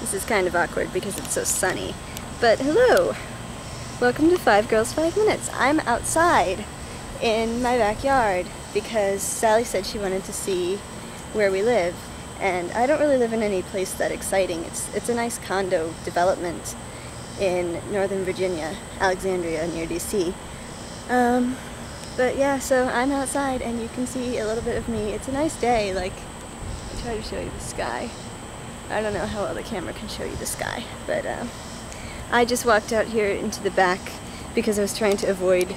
This is kind of awkward because it's so sunny. But hello! Welcome to 5 Girls 5 Minutes. I'm outside in my backyard because Sally said she wanted to see where we live. And I don't really live in any place that exciting. It's a nice condo development in Northern Virginia, Alexandria near DC. But yeah, so I'm outside and you can see a little bit of me. It's a nice day. Like, I'll try to show you the sky. I don't know how well the camera can show you the sky, but I just walked out here into the back because I was trying to avoid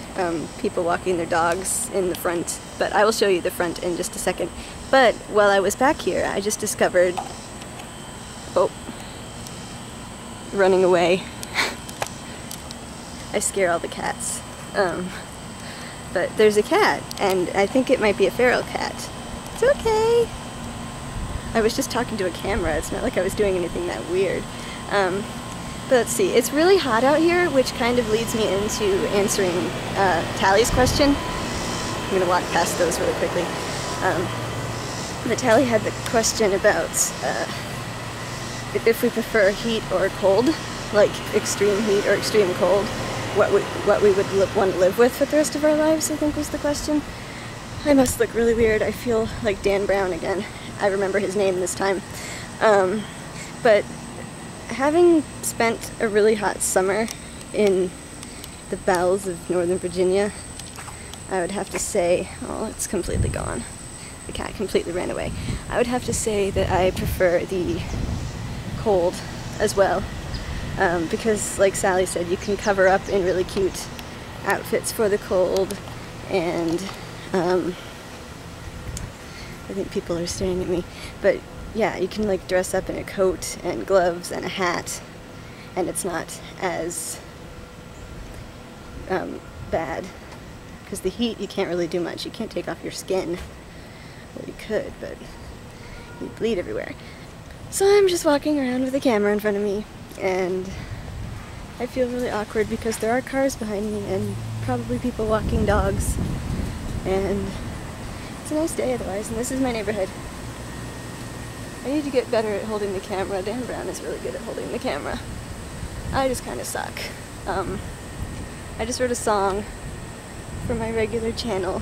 people walking their dogs in the front, but I will show you the front in just a second. But while I was back here, I just discovered, oh, running away. I scare all the cats. But there's a cat, and I think it might be a feral cat. It's okay. I was just talking to a camera. It's not like I was doing anything that weird. But let's see. It's really hot out here, which kind of leads me into answering Tally's question. I'm going to walk past those really quickly. But Tally had the question about if we prefer heat or cold, like extreme heat or extreme cold, what we would want to live with for the rest of our lives, I think was the question. I must look really weird. I feel like Dan Brown again. I remember his name this time. But having spent a really hot summer in the bowels of Northern Virginia, I would have to say, oh, it's completely gone. The cat completely ran away. I would have to say that I prefer the cold as well. Because, like Sally said, you can cover up in really cute outfits for the cold, and I think people are staring at me, but yeah, you can like dress up in a coat and gloves and a hat, and it's not as bad, because the heat, you can't really do much. You can't take off your skin. Well, you could, but you'd bleed everywhere. So I'm just walking around with a camera in front of me, and I feel really awkward because there are cars behind me and probably people walking dogs, and it's a nice day otherwise, and this is my neighborhood. I need to get better at holding the camera. Dan Brown is really good at holding the camera. I just kind of suck. I just wrote a song for my regular channel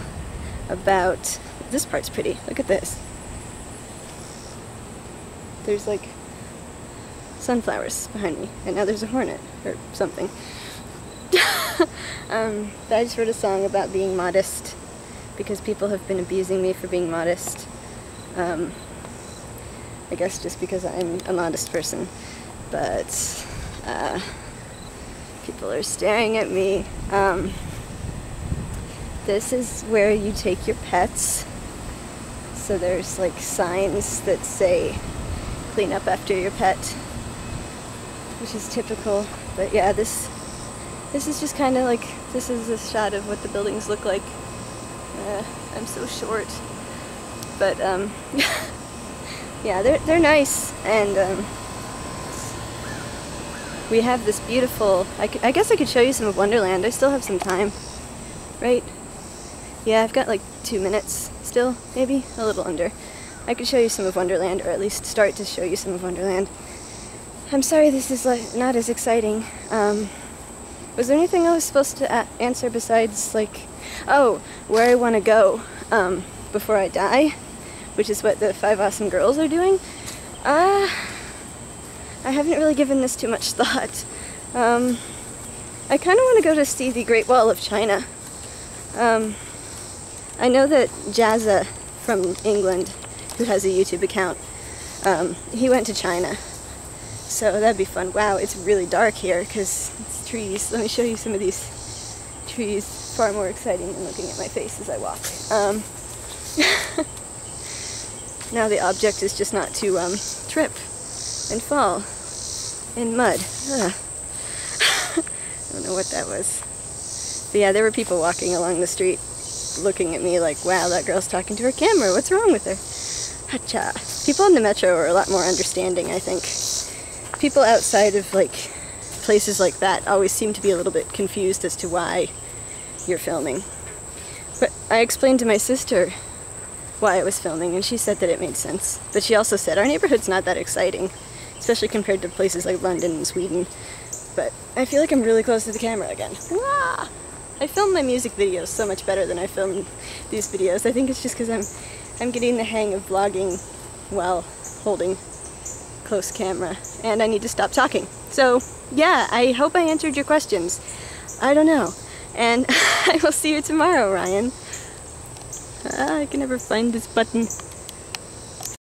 about, this part's pretty, look at this. There's like sunflowers behind me, and now there's a hornet, or something. But I just wrote a song about being modest, because people have been abusing me for being modest. I guess just because I'm a modest person. But people are staring at me. This is where you take your pets. So there's like signs that say clean up after your pet, which is typical. But yeah, this is just kind of like, this is a shot of what the buildings look like. I'm so short, but yeah, they're nice, and we have this beautiful, I guess I could show you some of Wonderland. I still have some time, right? Yeah, I've got like 2 minutes still, maybe a little under. I could show you some of Wonderland, or at least start to show you some of Wonderland. I'm sorry this is like not as exciting. Was there anything I was supposed to answer besides like, oh, where I want to go before I die, which is what the 5 Awesome Girls are doing? I haven't really given this too much thought. I kind of want to go to see the Great Wall of China. I know that Jazza from England, who has a YouTube account, he went to China. So that'd be fun. Wow, it's really dark here because it's trees. Let me show you some of these trees. Far more exciting than looking at my face as I walk. Now the object is just not to trip and fall in mud. I don't know what that was. But yeah, there were people walking along the street looking at me like, wow, that girl's talking to her camera. What's wrong with her? Hacha. People in the metro are a lot more understanding, I think. People outside of like places like that always seem to be a little bit confused as to why you're filming. But I explained to my sister why I was filming, and she said that it made sense. But she also said, our neighborhood's not that exciting. especially compared to places like London and Sweden. But I feel like I'm really close to the camera again. Ah! I film my music videos so much better than I film these videos. I think it's just because I'm getting the hang of vlogging while holding close camera, and I need to stop talking. So yeah, I hope I answered your questions. I don't know. And I will see you tomorrow, Ryan. I can never find this button.